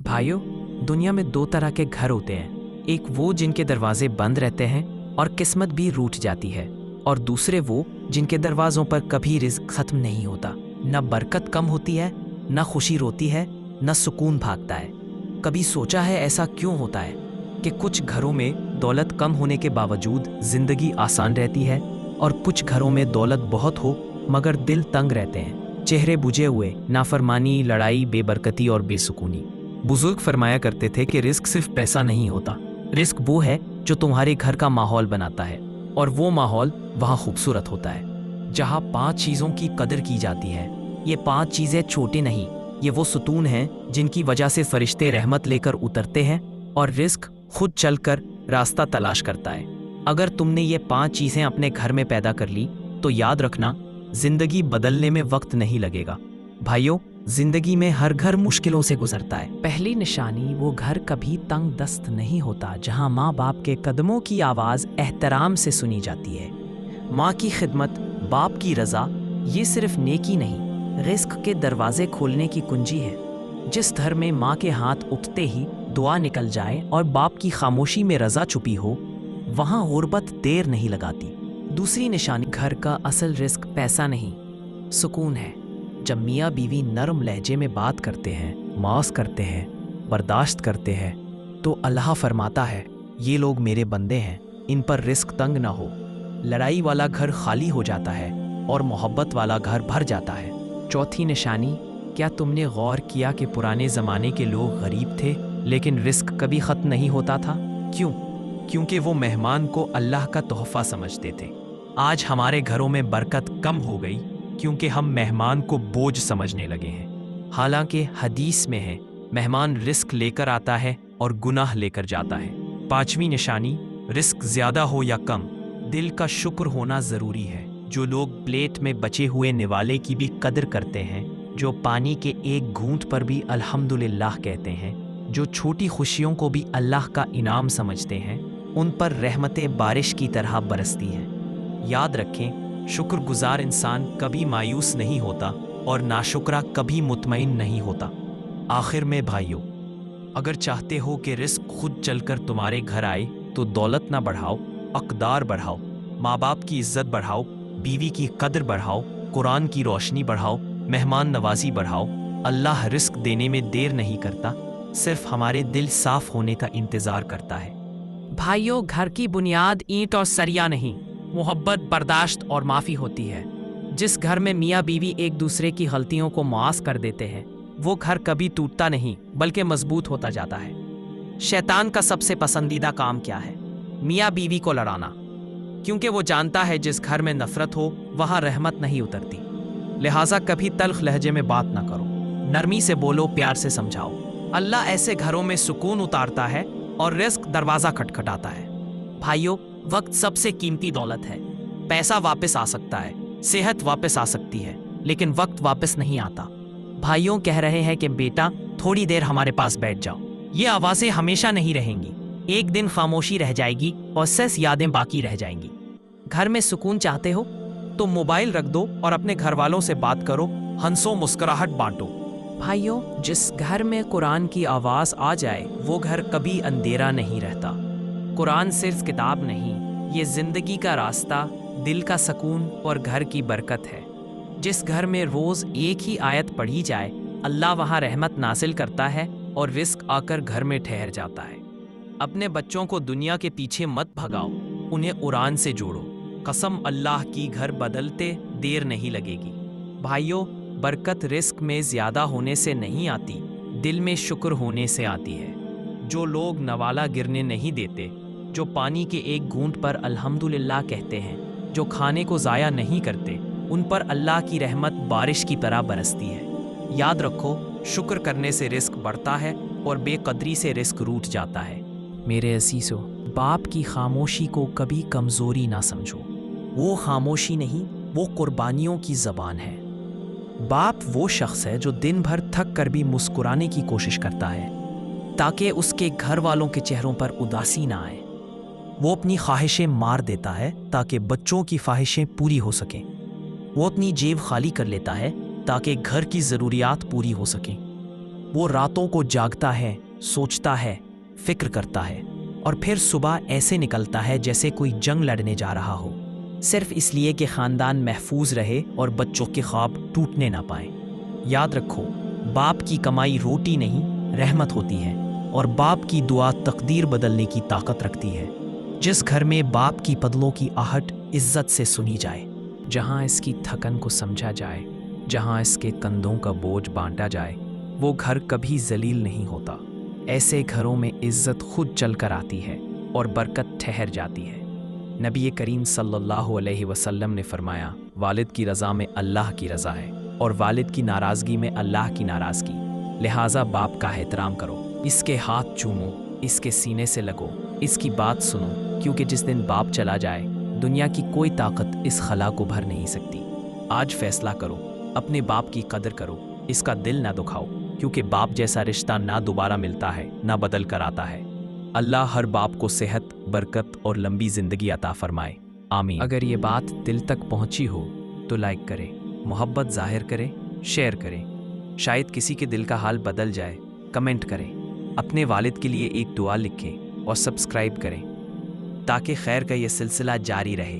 भाइयों, दुनिया में दो तरह के घर होते हैं। एक वो जिनके दरवाजे बंद रहते हैं और किस्मत भी रूठ जाती है, और दूसरे वो जिनके दरवाज़ों पर कभी रिज़्क ख़त्म नहीं होता। न बरकत कम होती है, न खुशी रोती है, न सुकून भागता है। कभी सोचा है ऐसा क्यों होता है कि कुछ घरों में दौलत कम होने के बावजूद ज़िंदगी आसान रहती है, और कुछ घरों में दौलत बहुत हो मगर दिल तंग रहते हैं, चेहरे बुझे हुए, नाफरमानी, लड़ाई, बेबरकती और बेसुकूनी। बुजुर्ग फरमाया करते थे कि रिस्क सिर्फ पैसा नहीं होता, रिस्क वो है जो तुम्हारे घर का माहौल बनाता है, और वो माहौल वहाँ खूबसूरत होता है जहाँ 5 चीज़ों की कदर की जाती है। ये 5 चीज़ें छोटी नहीं, ये वो सुतून हैं जिनकी वजह से फरिश्ते रहमत लेकर उतरते हैं और रिस्क खुद चलकर रास्ता तलाश करता है। अगर तुमने ये 5 चीज़ें अपने घर में पैदा कर ली तो याद रखना, जिंदगी बदलने में वक्त नहीं लगेगा। भाइयों, जिंदगी में हर घर मुश्किलों से गुजरता है। पहली निशानी, वो घर कभी तंग दस्त नहीं होता जहां माँ बाप के कदमों की आवाज़ एहतराम से सुनी जाती है। माँ की खिदमत, बाप की रज़ा, ये सिर्फ नेकी नहीं, रिस्क के दरवाजे खोलने की कुंजी है। जिस घर में माँ के हाथ उठते ही दुआ निकल जाए और बाप की खामोशी में रज़ा छुपी हो, वहाँ गुर्बत देर नहीं लगाती। दूसरी निशानी, घर का असल रिस्क पैसा नहीं, सुकून है। जब मियाँ बीवी नरम लहजे में बात करते हैं, माफ़ करते हैं, बर्दाश्त करते हैं, तो अल्लाह फरमाता है, ये लोग मेरे बंदे हैं, इन पर रिस्क तंग ना हो। लड़ाई वाला घर खाली हो जाता है और मोहब्बत वाला घर भर जाता है। चौथी निशानी, क्या तुमने गौर किया कि पुराने ज़माने के लोग गरीब थे लेकिन रिस्क कभी ख़त्म नहीं होता था? क्यों? क्योंकि वो मेहमान को अल्लाह का तोहफ़ा समझते थे। आज हमारे घरों में बरकत कम हो गई क्योंकि हम मेहमान को बोझ समझने लगे हैं। हालांकि हदीस में है, मेहमान रिस्क लेकर आता है और गुनाह लेकर जाता है। 5वीं निशानी, रिस्क ज़्यादा हो या कम, दिल का शुक्र होना ज़रूरी है। जो लोग प्लेट में बचे हुए निवाले की भी कदर करते हैं, जो पानी के एक घूंट पर भी अल्हम्दुलिल्लाह कहते हैं, जो छोटी खुशियों को भी अल्लाह का इनाम समझते हैं, उन पर रहमतें बारिश की तरह बरसती हैं। याद रखें, शुक्रगुजार इंसान कभी मायूस नहीं होता और नाशुक्रा कभी मुतमईन नहीं होता। आखिर में भाइयों, अगर चाहते हो कि रिस्क खुद चलकर तुम्हारे घर आए तो दौलत ना बढ़ाओ, अक़दार बढ़ाओ, माँ बाप की इज्जत बढ़ाओ, बीवी की कदर बढ़ाओ, कुरान की रोशनी बढ़ाओ, मेहमान नवाजी बढ़ाओ। अल्लाह रिस्क देने में देर नहीं करता, सिर्फ हमारे दिल साफ होने का इंतज़ार करता है। भाइयों, घर की बुनियाद ईंट और सरिया नहीं, मोहब्बत, बर्दाश्त और माफ़ी होती है। जिस घर में मियाँ बीवी एक दूसरे की गलतियों को मुआफ़ कर देते हैं, वो घर कभी टूटता नहीं बल्कि मजबूत होता जाता है। शैतान का सबसे पसंदीदा काम क्या है? मियाँ बीवी को लड़ाना, क्योंकि वो जानता है जिस घर में नफ़रत हो वहाँ रहमत नहीं उतरती। लिहाजा कभी तल्ख लहजे में बात ना करो, नरमी से बोलो, प्यार से समझाओ। अल्लाह ऐसे घरों में सुकून उतारता है और रिस्क दरवाज़ा खटखटाता है। भाइयों, वक्त सबसे कीमती दौलत है। पैसा वापस आ सकता है, सेहत वापस आ सकती है, लेकिन वक्त वापस नहीं आता। भाइयों कह रहे हैं कि बेटा थोड़ी देर हमारे पास बैठ जाओ। ये आवाज़ें हमेशा नहीं रहेंगी, एक दिन खामोशी रह जाएगी और सिर्फ यादें बाकी रह जाएंगी। घर में सुकून चाहते हो तो मोबाइल रख दो और अपने घर वालों से बात करो, हंसो, मुस्कुराहट बांटो। भाइयों, जिस घर में कुरान की आवाज़ आ जाए वो घर कभी अंधेरा नहीं रहता। कुरान सिर्फ किताब नहीं, ये ज़िंदगी का रास्ता, दिल का सुकून और घर की बरकत है। जिस घर में रोज़ एक ही आयत पढ़ी जाए, अल्लाह वहाँ रहमत नासिल करता है और रिस्क आकर घर में ठहर जाता है। अपने बच्चों को दुनिया के पीछे मत भगाओ, उन्हें कुरान से जोड़ो। कसम अल्लाह की, घर बदलते देर नहीं लगेगी। भाइयों, बरकत रिस्क में ज़्यादा होने से नहीं आती, दिल में शुक्र होने से आती है। जो लोग नवाला गिरने नहीं देते, जो पानी के एक घूंट पर अल्हम्दुलिल्लाह कहते हैं, जो खाने को ज़ाया नहीं करते, उन पर अल्लाह की रहमत बारिश की तरह बरसती है। याद रखो, शुक्र करने से रिस्क बढ़ता है और बेकदरी से रिस्क रूठ जाता है। मेरे असीसों, बाप की खामोशी को कभी कमज़ोरी ना समझो। वो खामोशी नहीं, वो कुर्बानियों की ज़बान है। बाप वो शख्स है जो दिन भर थक कर भी मुस्कुराने की कोशिश करता है ताकि उसके घर वालों के चेहरों पर उदासी ना आए। वो अपनी ख्वाहिशें मार देता है ताकि बच्चों की ख्वाहिशें पूरी हो सकें। वो अपनी जेब खाली कर लेता है ताकि घर की ज़रूरियात पूरी हो सकें। वो रातों को जागता है, सोचता है, फिक्र करता है और फिर सुबह ऐसे निकलता है जैसे कोई जंग लड़ने जा रहा हो, सिर्फ इसलिए कि ख़ानदान महफूज रहे और बच्चों के ख्वाब टूटने ना पाए। याद रखो, बाप की कमाई रोटी नहीं, रहमत होती है, और बाप की दुआ तकदीर बदलने की ताकत रखती है। जिस घर में बाप की पदलों की आहट इज्जत से सुनी जाए, जहाँ इसकी थकन को समझा जाए, जहाँ इसके कंधों का बोझ बांटा जाए, वो घर कभी जलील नहीं होता। ऐसे घरों में इज्जत खुद चल कर आती है और बरकत ठहर जाती है। नबी करीम सल्लल्लाहु अलैहि वसल्लम ने फरमाया, वालिद की रज़ा में अल्लाह की रज़ा है और वालिद की नाराज़गी में अल्लाह की नाराज़गी। लिहाजा बाप का एहतराम करो, इसके हाथ चूमो, इसके सीने से लगो, इसकी बात सुनो, क्योंकि जिस दिन बाप चला जाए, दुनिया की कोई ताकत इस खला को भर नहीं सकती। आज फैसला करो, अपने बाप की कदर करो, इसका दिल ना दुखाओ, क्योंकि बाप जैसा रिश्ता ना दोबारा मिलता है, ना बदल कर आता है। अल्लाह हर बाप को सेहत, बरकत और लंबी ज़िंदगी अता फरमाए, आमीन। अगर ये बात दिल तक पहुंची हो तो लाइक करें, मोहब्बत ज़ाहिर करें, शेयर करें। शायद किसी के दिल का हाल बदल जाए। कमेंट करें, अपने वालिद के लिए एक दुआ लिखें और सब्सक्राइब करें ताकि खैर का ये सिलसिला जारी रहे।